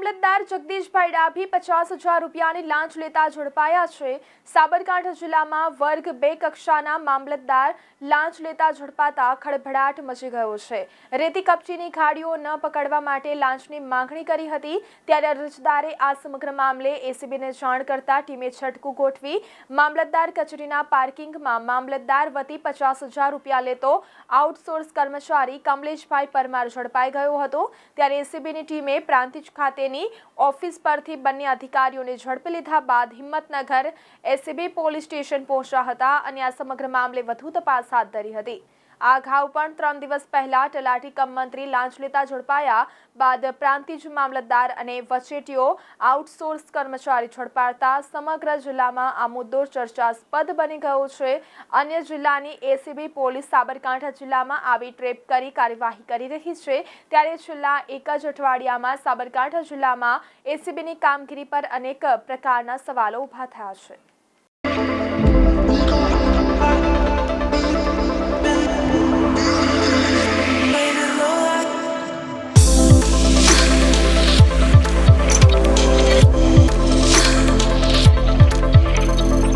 મામલતદાર જગદીશભાઈ ડાભી 50,000 રૂપિયાની લાંચ લેતા ઝડપાયા છે। સાબરકાંઠા જિલ્લામાં વર્ગ 2 કક્ષાના મામલતદાર લાંચ લેતા ઝડપાતા ખળભળાટ મચી ગયો છે। રેતી કપચીની ખાડીઓ ન પકડવા માટે લાંચની માંગણી કરી હતી, ત્યારે અરજદારે આ સમગ્ર મામલે એસીબીને જાણ કરતા ટીમે છટકું ગોઠવી મામલતદાર કચેરીના પાર્કિંગમાં મામલતદાર વતી 50,000 રૂપિયા લેતો આઉટસોર્સ કર્મચારી કમલેશભાઈ પરમાર ઝડપાઈ ગયો હતો। ત્યારે એસીબીની ટીમે પ્રાંતિજ ખાતેની ઓફિસ પરથી બંને અધિકારીઓને ઝડપી લીધા બાદ હિંમતનગર એસીબી પોલીસ સ્ટેશન પહોંચ્યા હતા અને આ સમગ્ર મામલે વધુ તપાસ હાથ ધરી હતી। આ અગાઉ પણ 3 દિવસ પહેલા તલાટી કમ મંત્રી લાંચ લેતા ઝડપાયા બાદ પ્રાંતિજ મામલતદાર અને વચેટીઓ આઉટસોર્સ કર્મચારી ઝડપાતા સમગ્ર જિલ્લામાં આ મુદ્દો ચર્ચાસ્પદ બની ગયો છે। અન્ય જિલ્લાની એસીબી પોલીસ સાબરકાંઠા જિલ્લામાં આવી ટ્રેપ કરી કાર્યવાહી કરી રહી છે, ત્યારે છેલ્લા એક જ અઠવાડિયામાં સાબરકાંઠા જિલ્લામાં એસીબીની કામગીરી પર અનેક પ્રકારના સવાલો ઊભા થયા છે।